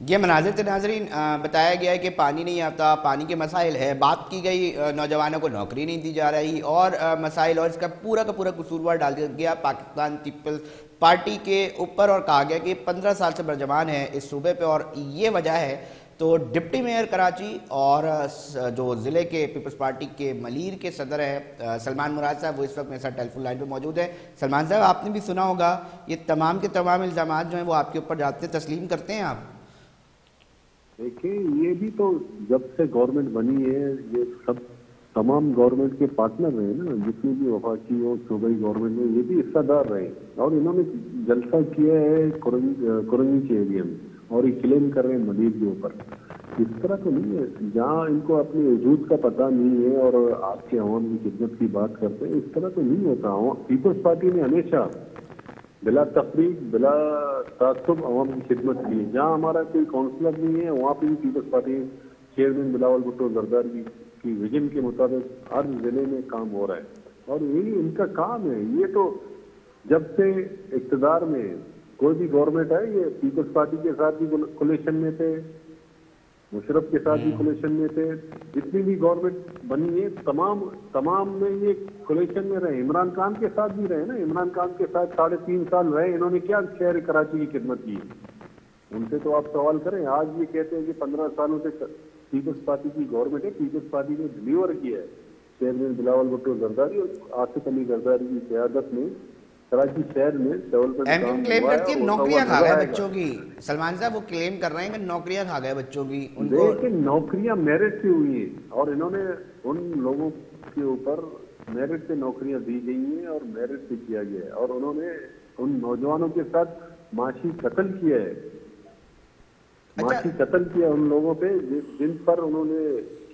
یہ مناظر تھے ناظرین. بتایا گیا ہے کہ پانی نہیں آتا, پانی کے مسائل ہے, بات کی گئی نوجوانوں کو نوکری نہیں دی جا رہی اور مسائل, اور اس کا پورا قصوروار ڈال دیا گیا پاکستان پیپلز پارٹی کے اوپر اور کہا گیا کہ 15 سال سے برجمان ہے اس صوبے پہ اور یہ وجہ ہے. تو ڈپٹی میئر کراچی اور جو ضلع کے پیپلز پارٹی کے ملیر کے صدر ہیں سلمان مراد صاحب, وہ اس وقت میرے ساتھ ٹیلی فون لائن پہ موجود ہیں. سلمان صاحب, آپ نے بھی سنا ہوگا یہ تمام کے تمام الزامات جو ہیں وہ آپ کے اوپر جاتے ہیں, تسلیم کرتے ہیں آپ؟ دیکھیں, یہ بھی تو جب سے گورنمنٹ بنی ہے یہ سب تمام گورنمنٹ کے پارٹنر رہے نا, جتنی بھی وفاقی اور صوبائی گورنمنٹ میں یہ بھی حصہ دار رہے اور انہوں نے جلسہ کیا ہے کرنگی کے ایریا میں اور یہ کلیم کر رہے ہیں ملیر کے اوپر. اس طرح تو نہیں ہے, جہاں ان کو اپنے وجود کا پتہ نہیں ہے اور آپ کے عوام کی خدمت کی بات کرتے ہیں, اس طرح تو نہیں ہوتا. پیپلز پارٹی نے ہمیشہ بلا تفریق بلا تعصب عوام کی خدمت کی ہے. جہاں ہمارا کوئی کونسلر نہیں ہے وہاں پہ بھی پیپلز پارٹی چیئرمین بلاول بھٹو زرداری کی ویژن کے مطابق ہر ضلع میں کام ہو رہا ہے اور یہی ان کا کام ہے. یہ تو جب سے اقتدار میں کوئی بھی گورنمنٹ ہے یہ پیپلز پارٹی کے ساتھ بھی کولیشن میں تھے, مشرف کے ساتھ بھی کولیشن میں تھے, جتنی بھی گورنمنٹ بنی ہے تمام میں یہ کولیشن میں رہے. عمران خان کے ساتھ بھی رہے نا, عمران خان کے ساتھ 3.5 سال رہے, انہوں نے کیا شہر کراچی کی خدمت کی, ان سے تو آپ سوال کریں. آج یہ کہتے ہیں کہ 15 سالوں سے پیپلز پارٹی کی گورنمنٹ ہے, پیپلز پارٹی نے ڈلیور کیا ہے. چیئرمین بلاول بھٹو زرداری اور آصف علی زرداری کی قیادت میں کراچی شہر میں ایم کیو کلیم کرتی ہے نوکریاں کھا گئے بچوں کی. سلمان صاحب وہ کلیم کر رہے ہیں کہ نوکریاں کھا گئے بچوں کی. ان کو لیکن نوکریاں میرٹ سے ہوئی ہیں اور انہوں نے ان لوگوں کے اوپر میرٹ سے نوکریاں دی گئی ہیں اور میرٹ سے کیا گیا ہے اور انہوں نے ان نوجوانوں کے ساتھ معاشی قتل کیا ہے. معاشی قتل کیا ان لوگوں پہ جن پر انہوں نے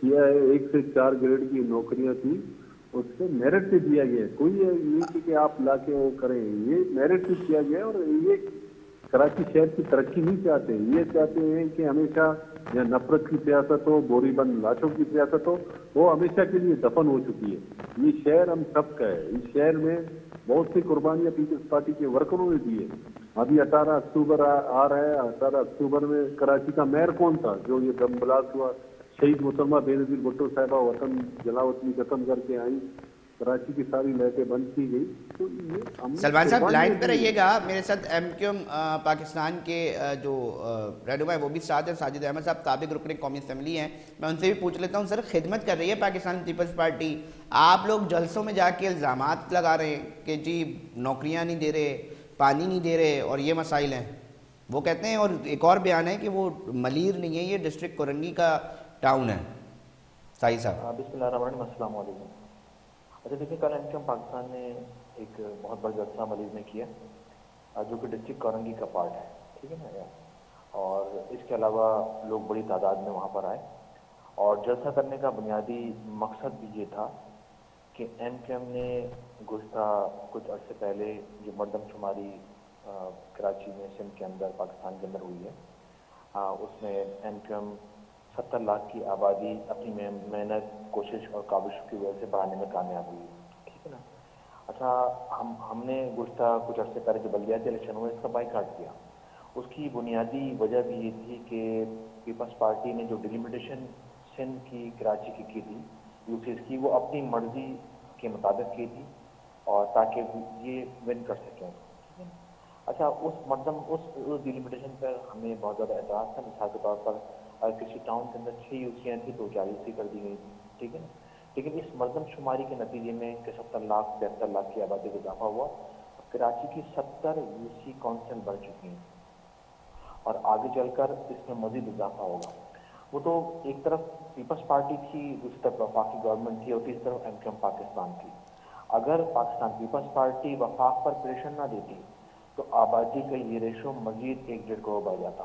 کیا ہے 1 سے 4 گریڈ کی نوکریاں تھی, اس سے میرٹ سے دیا گیا ہے. کوئی یہ نہیں کہ آپ لا کے وہ کریں, یہ میرٹ سے کیا گیا ہے. اور یہ کراچی شہر کی ترقی نہیں چاہتے, یہ چاہتے ہیں کہ ہمیشہ یا نفرت کی سیاست ہو, بوری بند لاشوں کی سیاست ہو, وہ ہمیشہ کے لیے دفن ہو چکی ہے. یہ شہر ہم سب کا ہے, اس شہر میں بہت سی قربانیاں پیپلز پارٹی کے ورکروں نے دی ہے. ابھی 18 اکتوبر آ رہا ہے, 18 اکتوبر میں کراچی کا میئر کون تھا جو یہ بم بلاسٹ ہوا؟ شہید مسمہ بے نظیر بھٹو صاحبہ وطن جلاوطنی ختم کر کے آئیں, کراچی کی ساری لائٹیں بند کی گئی. تو یہ سلمان صاحب لائن پہ رہیے گا, میرے ساتھ ایم کیو ایم پاکستان کے جو رہنما ہے وہ بھی ساتھ ہیں, ساجد احمد صاحب سابق رکن قومی اسمبلی ہیں. میں ان سے بھی پوچھ لیتا ہوں, سر خدمت کر رہی ہے پاکستان پیپلز پارٹی, آپ لوگ جلسوں میں جا کے الزامات لگا رہے ہیں کہ جی نوکریاں نہیں دے رہے, پانی نہیں دے رہے اور یہ مسائل ہیں. وہ کہتے ہیں, اور ایک اور بیان ہے کہ وہ ملیر نہیں ہے, یہ ڈسٹرکٹ کرنگی کا ٹاؤن ہے. سائی صاحب بسم اللہ الرحمن الرحیم, السلام علیکم. اچھا دیکھیں, کل ایم کیو ایم پاکستان نے ایک بہت بڑا جلسہ ملیر میں کیا جو کہ ڈسٹرکٹ کرنگی کا پارٹ ہے, ٹھیک ہے نا, اور اس کے علاوہ لوگ بڑی تعداد میں وہاں پر آئے. اور جلسہ کرنے کا بنیادی مقصد بھی یہ تھا کہ ایم کیو ایم نے گزشتہ کچھ عرصے پہلے جو مردم شماری کراچی میں سندھ کے اندر پاکستان کے اندر ہوئی ہے, اس میں ایم کیو ایم 70 لاکھ کی آبادی اپنی محنت کوشش اور کاوشوں کی وجہ سے بڑھانے میں کامیاب ہوئی, ٹھیک ہے نا. اچھا, ہم نے گزشتہ کچھ عرصے پہلے جو بلدیاتی الیکشن ہوئے اس کا بائیکاٹ کیا. اس کی بنیادی وجہ بھی یہ تھی کہ پیپلز پارٹی نے جو ڈیلیمیٹیشن سندھ کی کراچی کی تھی یوسیز کی, وہ اپنی مرضی کے مطابق کی تھی اور تاکہ یہ ون کر سکیں. اچھا, اس ڈیلیمیٹیشن پر ہمیں بہت زیادہ اعتراض تھا. مثال کے طور پر اگر کسی ٹاؤن کے اندر 6 یوسیاں تھیں تو 4 یوسی کر دی گئی, ٹھیک ہے نا. لیکن اس مردم شماری کے نتیجے میں کہ 70 لاکھ 73 لاکھ کی آبادی کا اضافہ ہوا, کراچی کی 70 یوسی کونسل بڑھ چکی ہیں اور آگے چل کر اس میں مزید اضافہ ہوگا. وہ تو ایک طرف پیپلز پارٹی تھی, دوسری طرف وفاقی گورنمنٹ تھی اور تیسری طرف ایم کیو ایم پاکستان تھی. اگر پاکستان پیپلز پارٹی وفاق پر پریشر نہ دیتی تو آبادی کا یہ ریشو مزید 1.5 کروڑ بڑھ جاتا.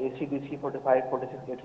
ACDC 45-46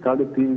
3.5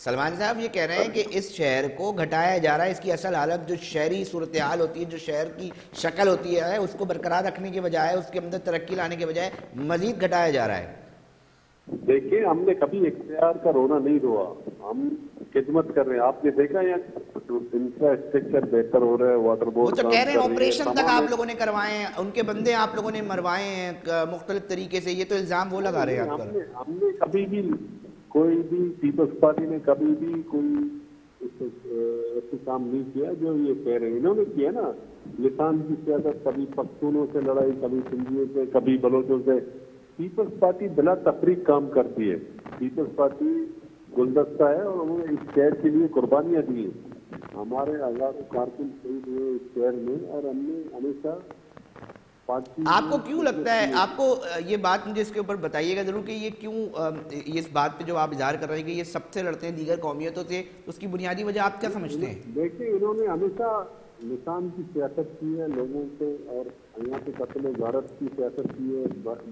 سلمان صاحب یہ کہہ رہے ہیں کہ اس شہر کو گھٹایا جا رہا ہے، اس کی اصل حالت جو شہری صورتحال ہوتی ہے، جو شہر کی شکل ہوتی ہے، اس کو برقرار رکھنے کے بجائے، اس کے اندر ترقی لانے کے بجائے مزید گھٹایا جا رہا ہے۔ دیکھیں ہم نے کبھی اختیار کا رونا نہیں روا، ہم خدمت کر رہے ہیں۔ آپ نے دیکھا یہاں انفراسٹرکچر بہتر ہو رہا ہے، واٹر وہ بورڈ تو کام کہہ رہے ہیں کر رہی ہے، آپریشن تک تمام آپ لوگوں نے کروائے ہیں، ان کے بندے آپ لوگوں نے مروائے ہیں مختلف طریقے سے، یہ تو الزام وہ لگا رہے ہیں آپ پر۔ ہم نے کبھی بھی کوئی بھی پیپلز پارٹی نے کبھی بھی کوئی ایسے کام نہیں کیا جو یہ کہہ رہے ہیں۔ انہوں نے کیا نا لسان کی سیاست، کبھی پختونوں سے لڑائی، کبھی سندھیوں سے، کبھی بلوچوں سے۔ پیپلز پارٹی بلا تفریق کام کرتی ہے، پیپلز پارٹی گلدستہ ہے اور انہوں نے اس شہر کے لیے قربانیاں دی ہیں۔ ہمارے ہزاروں کارکن شہید ہوئے اس شہر میں، اور ہم نے ہمیشہ پارٹی۔ آپ کو کیوں لگتا ہے، آپ کو یہ بات مجھے اس کے اوپر بتائیے گا ضرور کہ یہ کیوں، اس بات پہ جو آپ اظہار کر رہے ہیں کہ یہ سب سے لڑتے ہیں دیگر قومیتوں سے، اس کی بنیادی وجہ آپ کیا سمجھتے ہیں؟ دیکھیں انہوں نے ہمیشہ لسان کی سیاست کی ہے لوگوں سے، اور یہاں پہ قتل و غارت کی سیاست کی ہے،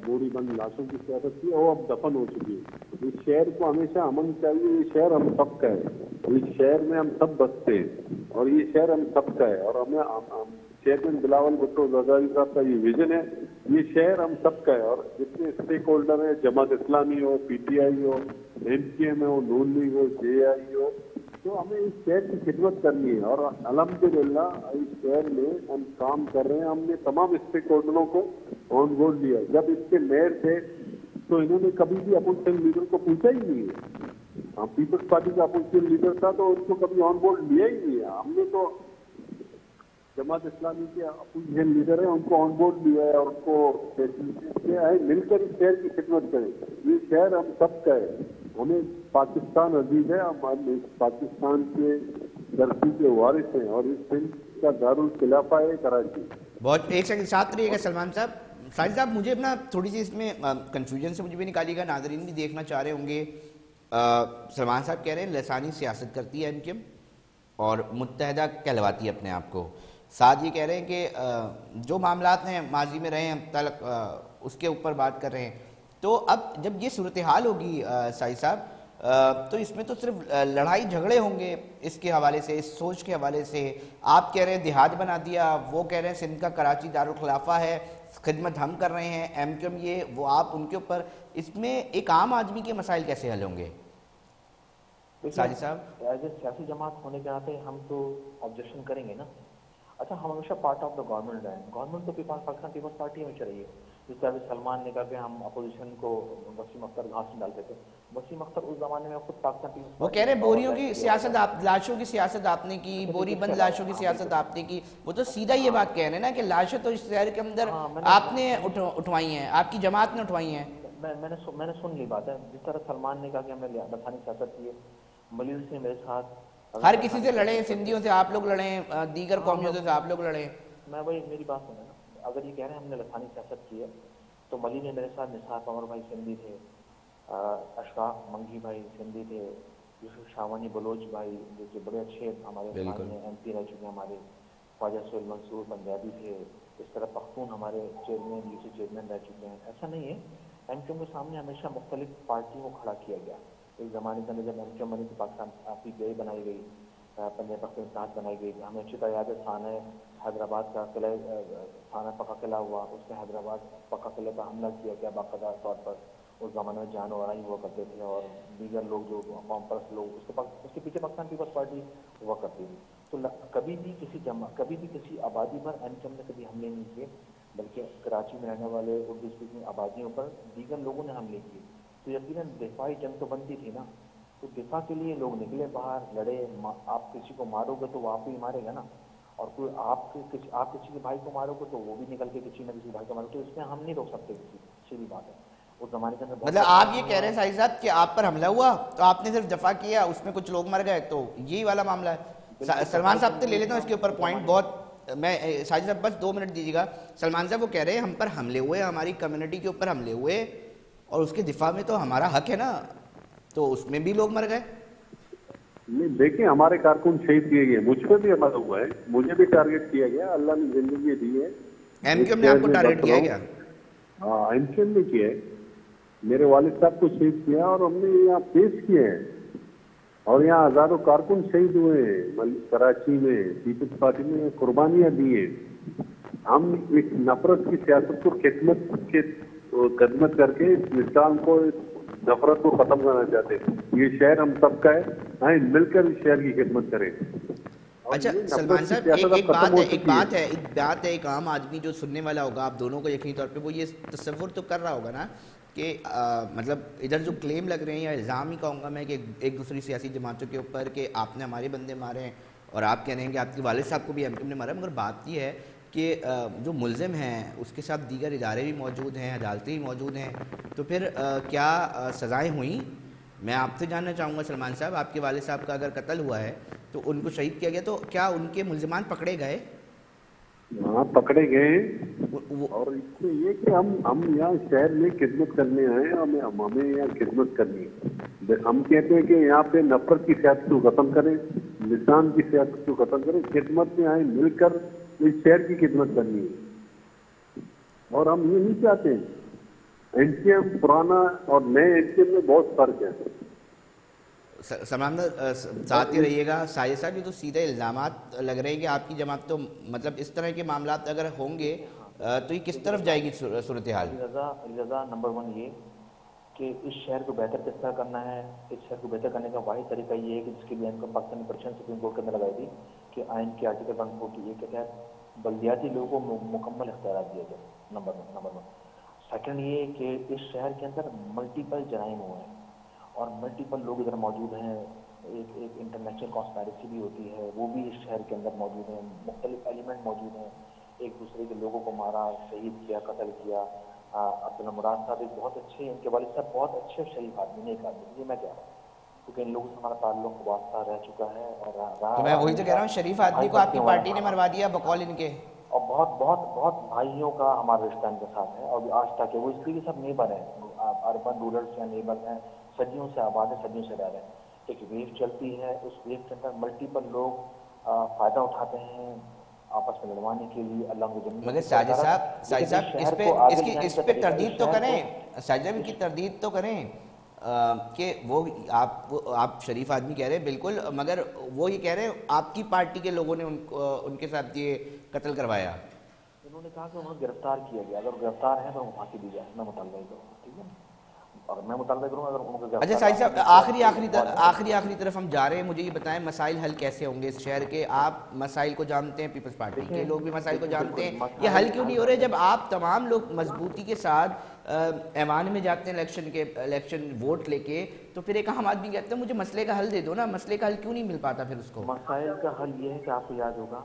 بوری بند لاشوں کی سیاست کی ہے، وہ اب دفن ہو چکی ہے۔ اس شہر کو ہمیشہ امن چاہیے، یہ شہر ہم سب کا ہے، اس شہر میں ہم سب بستے ہیں اور یہ شہر ہم سب کا ہے، اور ہمیں چیئرمین بلاول بھٹو زرداری صاحب کا یہ ویژن ہے، یہ شہر ہم سب کا ہے۔ اور جتنے اسٹیک ہولڈر ہیں، جماعت اسلامی ہو، پی ٹی آئی ہو، ایم پی ایم ہو، نون لیگ ہو، جے آئی ہو، تو ہمیں اس شہر کی خدمت کرنی ہے، اور الحمدللہ اس شہر میں ہم کام کر رہے ہیں۔ ہم نے تمام اسٹیک ہولڈروں کو آن بورڈ لیا۔ جب اس کے میئر تھے تو انہوں نے کبھی بھی اپوزیشن لیڈر کو پوچھا ہی نہیں ہے، ہم پیپلز پارٹی کا اپوزیشن لیڈر تھا تو اس کو کبھی آن بورڈ لیا ہی نہیں ہے۔ ہم نے تو جماعت اسلامی کے اپوزیشن لیڈر ہیں، ان کو آن بورڈ لیا ہے اور ان کو فیسلٹیز دیا ہے، مل کر اس شہر کی خدمت کریں۔ یہ شہر ہم سب کا ہے، ہمیں پاکستان عزیز ہے، ہم پاکستان کے دھرتی کے وارث ہیں، اور اس فلم کا دارالخلافہ ہے کراچی۔ بہت ایک سیکنڈ ساتھ رہیے گا سلمان صاحب۔ ساجد صاحب مجھے اپنا تھوڑی سی اس میں کنفیوژن سے مجھے بھی نکالیے گا، ناظرین بھی دیکھنا چاہ رہے ہوں گے۔ سلمان صاحب کہہ رہے ہیں لسانی سیاست کرتی ہے MKM اور متحدہ کہلواتی ہے اپنے آپ کو، ساتھ یہ کہہ رہے ہیں کہ جو معاملات ہیں ماضی میں رہے ہیں اب تک اس کے اوپر بات کر رہے ہیں۔ تو اب جب یہ صورتحال ہوگی ساجد صاحب، تو اس میں تو صرف لڑائی جھگڑے ہوں گے اس کے حوالے سے، اس سوچ کے حوالے سے۔ آپ کہہ رہے ہیں دیہات بنا دیا، وہ کہہ رہے ہیں سندھ کا کراچی دارالخلافہ ہے، خدمت ہم کر رہے ہیں، MKM یہ وہ، آپ ان کے اوپر، اس میں ایک عام آدمی کے مسائل کیسے حل ہوں گے ساجد صاحب؟ ایز اے سیاسی جماعت ہونے کے ناطے ہم تو آبجیکشن کریں گے نا۔ اچھا ہم ہمیشہ پارٹ آف دا گورنمنٹ رہے ہیں، گورنمنٹ تو پاکستان پیپلز پارٹی ہمیشہ رہی ہے۔ جس طرح سلمان نے کہا کہ ہم اپوزیشن کو وسیم اختر گھاس میں ڈالتے تھے، وسیم اختر اس زمانے میں خود پاکستان پیپلز وہ کہہ رہے ہیں بوریوں کی سیاست، آپ لاشوں کی سیاست آپ نے کی، بوری بند لاشوں کی سیاست آپ نے کی، وہ تو سیدھا یہ بات کہہ رہے ہیں نا کہ لاشیں تو اس شہر کے اندر آپ نے اٹھوائی ہیں، آپ کی جماعت نے اٹھوائی ہیں۔ میں نے سن لی بات ہے۔ جس طرح سلمان نے کہا کہ ہم نے لسانی سیاست کی ہے، ملیل سے میرے ساتھ ہر کسی سے لڑیں، سندھیوں سے آپ لوگ لڑیں، دیگر قومیوں سے آپ لوگ لڑیں۔ میں وہی میری بات سنیں نا، اگر یہ کہہ رہے ہیں ہم نے لسانی سیاست کی ہے تو ملی نے میرے ساتھ نثار قمر بھائی سندھی تھے، اشفاق منگی بھائی سندھی تھے، یوسف شاوانی بلوچ بھائی جو بڑے اچھے ہمارے MP رہ چکے ہیں، ہمارے خواجہ سہیل منصور پنجابی تھے، اس طرح پختون ہمارے چیئرمین UC چیئرمین رہ چکے ہیں۔ ایسا نہیں ہے، MKM کے سامنے ہمیشہ مختلف پارٹیوں کو کھڑا کیا گیا۔ ایک زمانے کے اندر جب MKM بنی تو پاکستان PTI بنائی گئی، پنجاب پختونخوا بنائی گئی، ہمیں اچھی طرح یاد ہے تھانہ حیدرآباد کا قلعہ، تھانہ پکا قلعہ ہوا، اس میں حیدرآباد پکا قلعہ پر حملہ کیا گیا باقاعدہ طور پر۔ اس زمانے میں جان و لڑائی ہوا کرتے تھے، اور دیگر لوگ جو قوم پرست لوگ اس کے پیچھے پاکستان پیپلز پارٹی ہوا کرتی تھی۔ تو کبھی بھی کسی آبادی پر MKM نے کبھی حملے نہیں کیے، بلکہ کراچی میں رہنے والے اردو اسپیکنگ آبادیوں پر دیگر لوگوں نے حملے کیے۔ تو یقیناً دفاعی جنگ تو بنتی تھی نا، تو دفاع کے لیے لوگ نکلے باہر، لڑے۔ آپ کسی کو مارو گے تو وہ آپ کو ہی مارے گا نا، اور کوئی آپ کسی کے بھائی کو مارو گے تو وہ بھی نکل کے کسی نہ کسی بھائی کو مارو، تو اس میں ہم نہیں روک سکتے کسی، سیدھی بات ہے۔ اس زمانے کے اندر مطلب آپ یہ کہہ رہے ہیں ساجد صاحب کہ آپ پر حملہ ہوا تو آپ نے صرف دفاع کیا، اس میں کچھ لوگ مر گئے، تو یہی والا معاملہ ہے۔ سلمان صاحب سے لے لیتا ہوں اس کے اوپر پوائنٹ، بہت میں ساجد صاحب بس 2 منٹ دیجیے گا۔ سلمان صاحب وہ کہہ رہے ہیں ہم پر حملے ہوئے، ہماری کمیونٹی کے اوپر حملے ہوئے، اور اس کے دفاع میں تو ہمارا حق ہے نا، تو اس میں بھی لوگ مر گئے۔ نہیں دیکھیں ہمارے کارکن شہید کیے گئے، مجھ پہ بھی حملہ ہوا ہے، مجھے بھی ٹارگیٹ کیا گیا، اللہ نے زندگی دی ہے۔ MKM نے آپ کو ٹارگیٹ کیا گیا؟ ہاں MKM نے کیا ہے، میرے والد صاحب کو شہید کیا، اور ہم نے یہاں پیش کیا ہے اور یہاں ہزاروں کارکن شہید ہوئے ہیں کراچی میں، پیپلز پارٹی نے قربانیاں دی ہیں. ہم ایک نفرت کی سیاست کو خدمت کر کے اسلام کو، نفرت کو ختم کرنا چاہتے ہیں. یہ شہر ہم سب کا ہے، آئیں مل کر اس شہر کی خدمت کریں. اچھا سلمان صاحب، ایک بات ہے ایک عام آدمی جو سننے والا ہوگا آپ دونوں کو یقینی طور پہ، وہ یہ تصور تو کر رہا ہوگا نا کہ مطلب ادھر جو کلیم لگ رہے ہیں یا الزام ہی کہوں گا میں کہ ایک دوسری سیاسی جماعتوں کے اوپر کہ آپ نے ہمارے بندے مارے ہیں، اور آپ کہہ رہے ہیں کہ آپ کے والد صاحب کو بھی ایم کیو نے مارا. مگر بات یہ ہے کہ جو ملزم ہیں اس کے ساتھ دیگر ادارے بھی موجود ہیں، عدالتیں بھی موجود ہیں، تو پھر کیا سزائیں ہوئیں؟ میں آپ سے جاننا چاہوں گا سلمان صاحب، آپ کے والد صاحب کا اگر قتل ہوا ہے تو ان کو شہید کیا گیا، تو کیا ان کے ملزمان پکڑے گئے؟ ہاں پکڑے گئے. اور اس میں یہ کہ ہم یہاں شہر میں خدمت کرنے آئے ہیں، ہمیں یہاں خدمت کرنی ہے. ہم کہتے ہیں کہ یہاں پہ نفرت کی سیاست کو ختم کریں، لسان کی سیاست کو ختم کریں، خدمت میں آئے مل کر اس شہر کی خدمت کرنی ہے. اور ہم یہ نہیں چاہتے ہیں. این سی ایم پرانا اور نئے این سی ایم میں بہت فرق ہے. سلمان ساتھ ہی رہیے گا. ساجد صاحب، یہ تو سیدھے الزامات لگ رہے ہیں کہ آپ کی جماعت تو مطلب اس طرح کے معاملات اگر ہوں گے تو یہ کس طرف جائے گی صورتحال؟ رضا نمبر 1 یہ کہ اس شہر کو بہتر کس طرح کرنا ہے. اس شہر کو بہتر کرنے کا واحد طریقہ یہ ہے کہ جس کے لیے پاکستانی پرچن سپریم کورٹ کے اندر لگائی تھی کہ آئین کے آرٹیکل 148 کے تحت بلدیاتی لوگوں کو مکمل اختیارات دیا جائے. نمبر 1. سیکنڈ یہ کہ اس شہر کے اندر ملٹیپل جرائم ہوئے ہیں اور ملٹیپل لوگ ادھر موجود ہیں. ایک انٹرنیشنل کانسپائریسی بھی ہوتی ہے، وہ بھی اس شہر کے اندر موجود ہیں. مختلف ایلیمنٹ موجود ہیں، ایک دوسرے کے لوگوں کو مارا، شہید کیا، قتل کیا. عبداللہ مراد صاحب ایک بہت اچھے، ان کے والد صاحب بہت اچھے شریف آدمی، نیک آدمی. یہ میں کہہ رہا ہوں کیونکہ ان لوگوں سے ہمارا تعلق واسطہ رہ چکا ہے. اور تو میں وہی تو کہہ رہا ہوں، شریف آدمی کو آپ کی پارٹی نے مروا دیا بقول ان کے. اور بہت بہت بہت بھائیوں کا ہمارا رشتہ ان کے ساتھ ہے. اور آج تک وہ اس لیے سب نیبر ہیں، اربن رورل سے نیبر ہیں، صدیوں سے آباد ہیں، صدیوں سے رہ رہے ہیں. ایک ویو چلتی ہے، اس ویو کے اندر ملٹیپل لوگ فائدہ اٹھاتے ہیں آپس میں لڑوانے کے لیے. اللہ کو جنت. مگر ساجد صاحب اس پہ تردید تو کریں، ساجد صاحب کی تردید تو کریں کہ وہ آپ شریف آدمی کہہ رہے ہیں بالکل، مگر وہ یہ کہہ رہے ہیں آپ کی پارٹی کے لوگوں نے ان کے ساتھ یہ قتل کروایا. انہوں نے کہا کہ انہیں گرفتار کیا گیا، اگر گرفتار ہیں تو ہم پھانسی دی جائے. میں مطالبہ کروں گا، ٹھیک ہے، اور میں مطالبہ کروں گا اگر ان کو. اچھا ساجد صاحب، آخری طرف ہم جا رہے ہیں. مجھے یہ بتائیں مسائل حل کیسے ہوں گے اس شہر کے؟ آپ مسائل کو جانتے ہیں، پیپلز پارٹی کے لوگ بھی مسائل کو جانتے ہیں. یہ حل کیوں نہیں ہو رہے جب آپ تمام لوگ مضبوطی کے ساتھ ایوان میں جاتے ہیں الیکشن ووٹ لے کے؟ تو پھر ایک عام آدمی کہتے ہیں مجھے مسئلے کا حل دے دو نا. مسئلے کا حل کیوں نہیں مل پاتا پھر اس کو؟ مسائل کا حل یہ ہے کہ آپ کو یاد ہوگا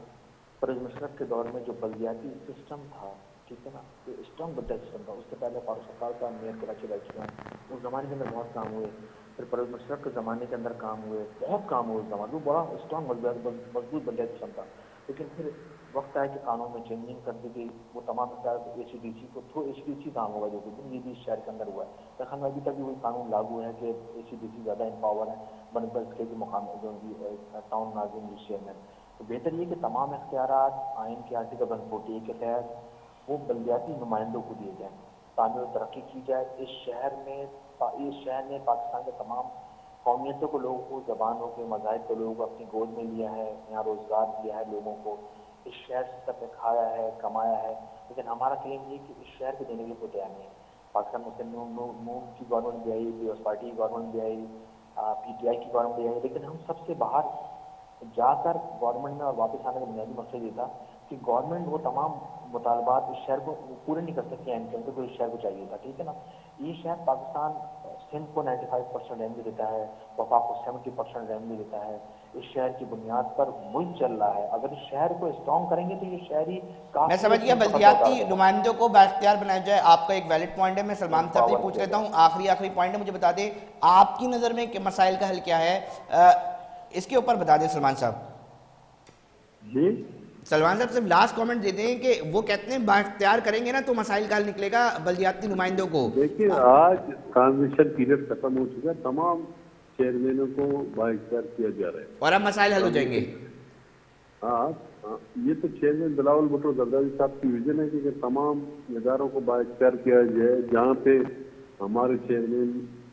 پرویز مشرف کے دور میں جو بلدیاتی سسٹم تھا، ٹھیک ہے نا، یہ اسٹرانگ بلدیاتی سسٹم تھا. اس سے پہلے فاروق ستار کا میئر کراچی رہ چکا ہے. اس زمانے کے اندر بہت کام ہوئے. پھر پرویز مشرف کے زمانے کے اندر کام ہوئے، بہت کام ہوئے. اس زمانے وہ بڑا اسٹرانگ مضبوط بلدیاتی سسٹم تھا. لیکن پھر وقت آیا کہ قانون میں چینجنگ کر دی گئی. وہ تمام اختیار اے سی ڈی سی کو through a C D C کام ہوگا، جو کہ یہ بھی اس شہر کے اندر ہوا ہے. دراصل میں ابھی تک بھی وہی قانون لاگو ہے کہ اے سی ڈی سی زیادہ امپاور ہے بنسبت کے مقام جو ٹاؤن ناظرین جو چیئرمین. تو بہتر یہ کہ تمام اختیارات آئین کے آرٹیکل 148 کے تحت وہ بلدیاتی نمائندوں کو دیے جائیں، تعمیر و ترقی کی جائے. اس شہر نے پاکستان کے تمام قومیتوں کو، لوگوں کو، زبانوں کے، مذاہب کے لوگوں کو اپنی گود میں لیا ہے. یہاں روزگار دیا ہے لوگوں کو. اس شہر سے سب نے کھایا ہے، کمایا ہے. لیکن ہمارا کلیم یہ کہ اس شہر کو دینے کے لیے کوئی تیار نہیں ہے. پاکستان مسلم نون کی گورنمنٹ بھی آئی، پیپلز پارٹی کی گورنمنٹ بھی آئی، پی ٹی آئی کی گورنمنٹ بھی آئی. لیکن ہم سب سے باہر جا کر گورنمنٹ میں اور واپس آنے کا بنیادی مقصد یہ تھا کہ گورنمنٹ وہ تمام مطالبات اس شہر کو پورے نہیں کر سکتی ہیں جو اس شہر کو چاہیے تھا. ٹھیک ہے نا. یہ شہر پاکستان سندھ کو 95% ریونیو دیتا ہے، وفاق کو 70% ریونیو دیتا ہے. اس شہر کی بنیاد پر ملک چل رہا ہے. اگر اس شہر کو اسٹرانگ کریں گے تو یہ شہری میں سمجھ گیا بلدیاتی نمائندوں کو بااختیار بنایا جائے. آپ کا ایک ویلڈ پوائنٹ ہے. میں سلمان صاحب سے پوچھ لیتا ہوں، آخری پوائنٹ ہے، مجھے بتا دیں آپ کی نظر میں کہ مسائل کا حل کیا ہے، اس کے اوپر بتا دیں سلمان صاحب. جی سلمان صاحب صرف لاسٹ کامنٹ دے دیں کہ وہ کہتے ہیں بااختیار کریں گے نا تو مسائل کا حل نکلے گا بلدیاتی نمائندوں کو. دیکھیے آج ٹرانزیشن پیریڈ ختم ہو چکا ہے، تمام چیئرمینوں کو بااختیار کیا جا رہا ہے اور اب مسائل حل ہو جائیں گے. ہاں یہ تو چیئرمین بلاول بھٹو زرداری صاحب کی ویژن ہے کہ تمام اداروں کو بااختیار کیا جائے. جہاں پہ ہمارے چیئرمین